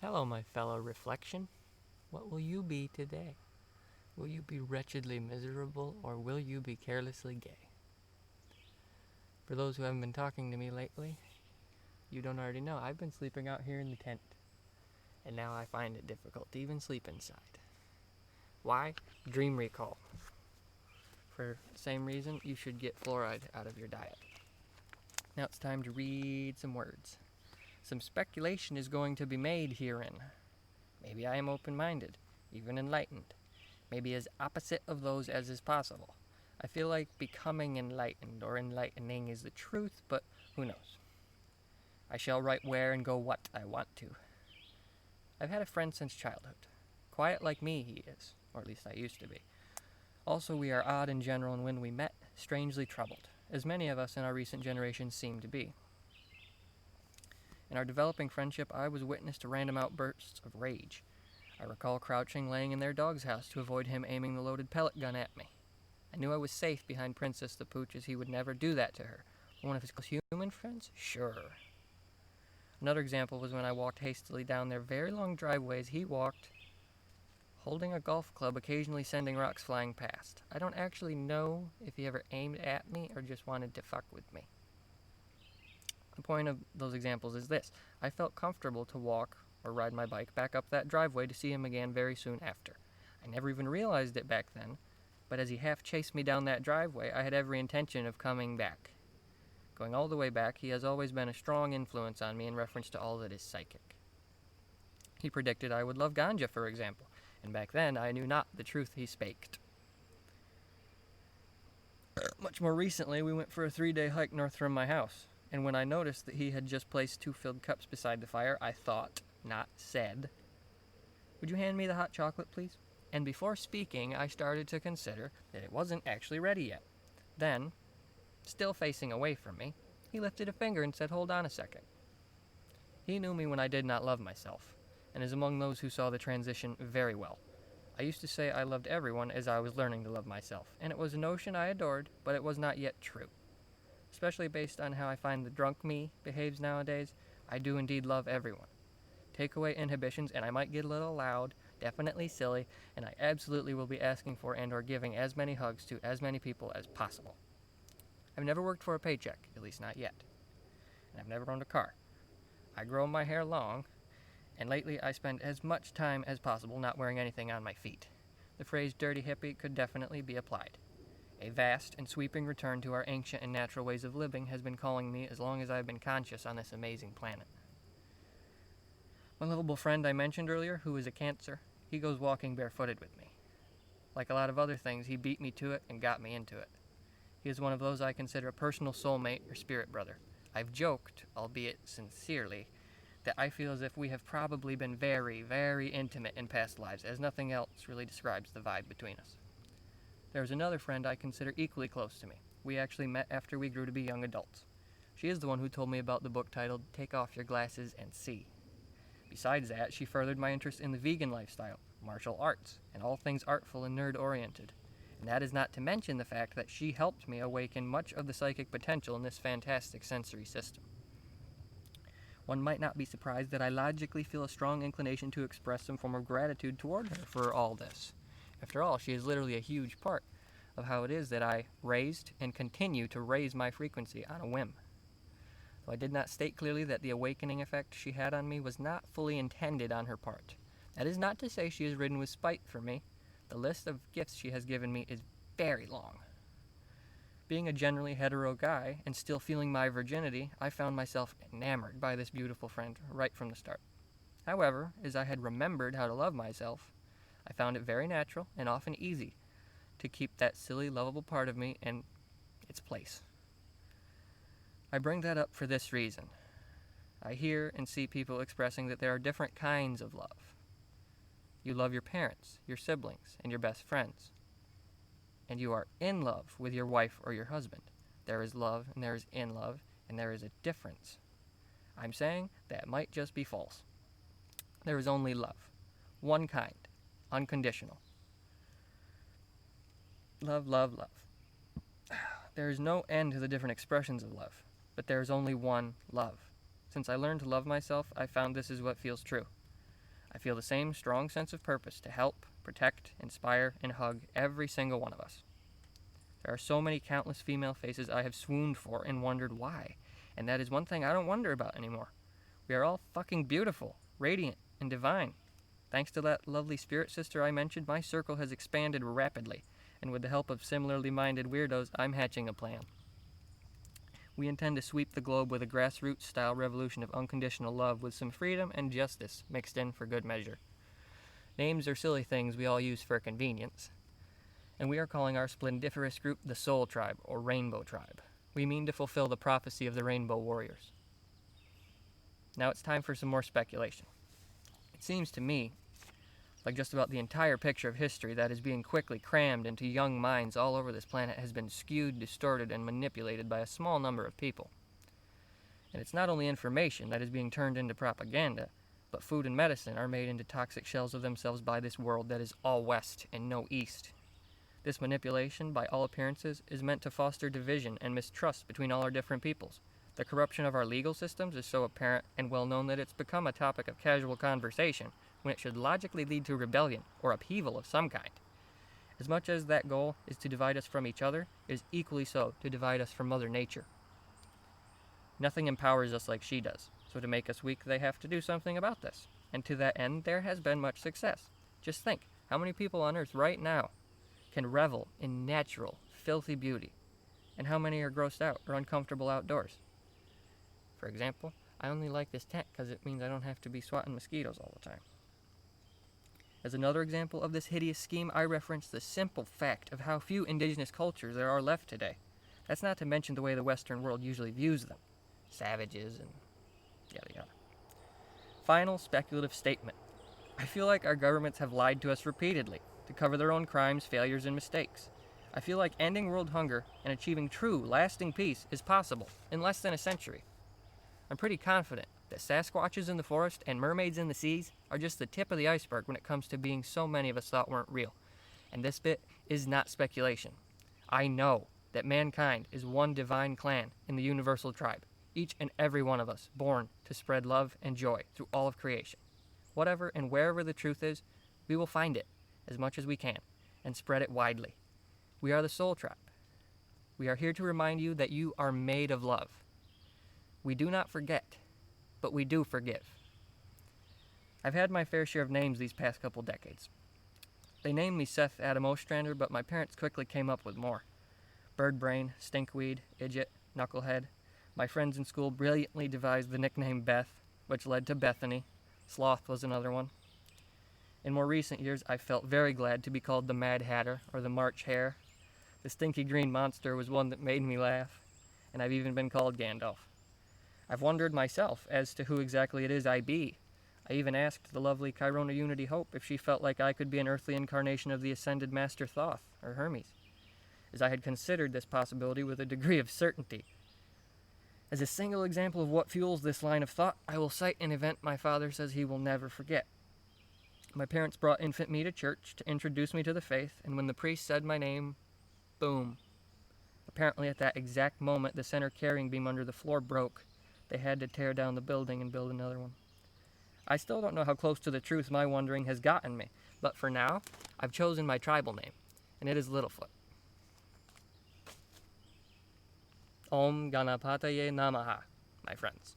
Hello, my fellow reflection. What will you be today? Will you be wretchedly miserable, or will you be carelessly gay? For those who haven't been talking to me lately, you don't already know. I've been sleeping out here in the tent, and now I find it difficult to even sleep inside. Why? Dream recall. For the same reason, you should get fluoride out of your diet. Now it's time to read some words. Some speculation is going to be made herein. Maybe I am open-minded, even enlightened. Maybe as opposite of those as is possible. I feel like becoming enlightened or enlightening is the truth, but who knows? I shall write where and go what I want to. I've had a friend since childhood. Quiet like me he is, or at least I used to be. Also, we are odd in general, and when we met, strangely troubled, as many of us in our recent generation seem to be. In our developing friendship, I was witness to random outbursts of rage. I recall crouching, laying in their dog's house to avoid him aiming the loaded pellet gun at me. I knew I was safe behind Princess the Pooch, as he would never do that to her. One of his close human friends? Sure. Another example was when I walked hastily down their very long driveway as he walked, holding a golf club, occasionally sending rocks flying past. I don't actually know if he ever aimed at me or just wanted to fuck with me. The point of those examples is this. I felt comfortable to walk or ride my bike back up that driveway to see him again very soon after. I never even realized it back then, but as he half chased me down that driveway, I had every intention of coming back. Going all the way back, he has always been a strong influence on me in reference to all that is psychic. He predicted I would love ganja, for example, and back then I knew not the truth he spaked. Much more recently, we went for a 3-day hike north from my house, and when I noticed that he had just placed 2 filled cups beside the fire, I thought, not said, "Would you hand me the hot chocolate, please?" And before speaking, I started to consider that it wasn't actually ready yet. Then, still facing away from me, he lifted a finger and said, "Hold on a second." He knew me when I did not love myself, and is among those who saw the transition very well. I used to say I loved everyone as I was learning to love myself, and it was a notion I adored, but it was not yet true. Especially based on how I find the drunk me behaves nowadays, I do indeed love everyone. Take away inhibitions, and I might get a little loud, definitely silly, and I absolutely will be asking for and or giving as many hugs to as many people as possible. I've never worked for a paycheck, at least not yet, and I've never owned a car. I grow my hair long, and lately I spend as much time as possible not wearing anything on my feet. The phrase dirty hippie could definitely be applied. A vast and sweeping return to our ancient and natural ways of living has been calling me as long as I have been conscious on this amazing planet. My lovable friend I mentioned earlier, who is a Cancer, he goes walking barefooted with me. Like a lot of other things, he beat me to it and got me into it. He is one of those I consider a personal soulmate or spirit brother. I've joked, albeit sincerely, that I feel as if we have probably been very, very intimate in past lives, as nothing else really describes the vibe between us. There is another friend I consider equally close to me. We actually met after we grew to be young adults. She is the one who told me about the book titled Take Off Your Glasses and See. Besides that, she furthered my interest in the vegan lifestyle, martial arts, and all things artful and nerd-oriented. And that is not to mention the fact that she helped me awaken much of the psychic potential in this fantastic sensory system. One might not be surprised that I logically feel a strong inclination to express some form of gratitude toward her for all this. After all, she is literally a huge part of how it is that I raised and continue to raise my frequency on a whim. Though I did not state clearly that the awakening effect she had on me was not fully intended on her part. That is not to say she is ridden with spite for me. The list of gifts she has given me is very long. Being a generally hetero guy and still feeling my virginity, I found myself enamored by this beautiful friend right from the start. However, as I had remembered how to love myself, I found it very natural and often easy to keep that silly, lovable part of me in its place. I bring that up for this reason. I hear and see people expressing that there are different kinds of love. You love your parents, your siblings, and your best friends. And you are in love with your wife or your husband. There is love and there is in love, and there is a difference. I'm saying that might just be false. There is only love. One kind. Unconditional. Love, love, love. There is no end to the different expressions of love, but there is only one love. Since I learned to love myself, I found this is what feels true. I feel the same strong sense of purpose to help, protect, inspire, and hug every single one of us. There are so many countless female faces I have swooned for and wondered why, and that is one thing I don't wonder about anymore. We are all fucking beautiful, radiant, and divine. Thanks to that lovely spirit sister I mentioned, my circle has expanded rapidly, and with the help of similarly minded weirdos, I'm hatching a plan. We intend to sweep the globe with a grassroots-style revolution of unconditional love with some freedom and justice mixed in for good measure. Names are silly things we all use for convenience, and we are calling our splendiferous group the Soul Tribe, or Rainbow Tribe. We mean to fulfill the prophecy of the Rainbow Warriors. Now it's time for some more speculation. It seems to me like just about the entire picture of history that is being quickly crammed into young minds all over this planet has been skewed, distorted, and manipulated by a small number of people. And it's not only information that is being turned into propaganda, but food and medicine are made into toxic shells of themselves by this world that is all West and no East. This manipulation, by all appearances, is meant to foster division and mistrust between all our different peoples. The corruption of our legal systems is so apparent and well known that it's become a topic of casual conversation, when it should logically lead to rebellion or upheaval of some kind. As much as that goal is to divide us from each other, it is equally so to divide us from Mother Nature. Nothing empowers us like she does, so to make us weak they have to do something about this. And to that end there has been much success. Just think, how many people on Earth right now can revel in natural, filthy beauty, and how many are grossed out or uncomfortable outdoors? For example, I only like this tent because it means I don't have to be swatting mosquitoes all the time. As another example of this hideous scheme, I reference the simple fact of how few indigenous cultures there are left today. That's not to mention the way the Western world usually views them. Savages and yada yada. Final speculative statement. I feel like our governments have lied to us repeatedly to cover their own crimes, failures, and mistakes. I feel like ending world hunger and achieving true, lasting peace is possible in less than a century. I'm pretty confident that Sasquatches in the forest and mermaids in the seas are just the tip of the iceberg when it comes to being so many of us thought weren't real. And this bit is not speculation. I know that mankind is one divine clan in the universal tribe, each and every one of us born to spread love and joy through all of creation. Whatever and wherever the truth is, we will find it as much as we can and spread it widely. We are the Soul Tribe. We are here to remind you that you are made of love. We do not forget, but we do forgive. I've had my fair share of names these past couple decades. They named me Seth Adam Ostrander, but my parents quickly came up with more. Birdbrain, Stinkweed, Idjit, Knucklehead. My friends in school brilliantly devised the nickname Beth, which led to Bethany. Sloth was another one. In more recent years, I felt very glad to be called the Mad Hatter or the March Hare. The Stinky Green Monster was one that made me laugh, and I've even been called Gandalf. I've wondered myself as to who exactly it is I be. I even asked the lovely Chirona Unity Hope if she felt like I could be an earthly incarnation of the ascended Master Thoth, or Hermes, as I had considered this possibility with a degree of certainty. As a single example of what fuels this line of thought, I will cite an event my father says he will never forget. My parents brought infant me to church to introduce me to the faith, and when the priest said my name, boom. Apparently at that exact moment, the center carrying beam under the floor broke. They had to tear down the building and build another one. I still don't know how close to the truth my wondering has gotten me, but for now, I've chosen my tribal name, and it is Littlefoot. Om Ganapataye Namaha, my friends.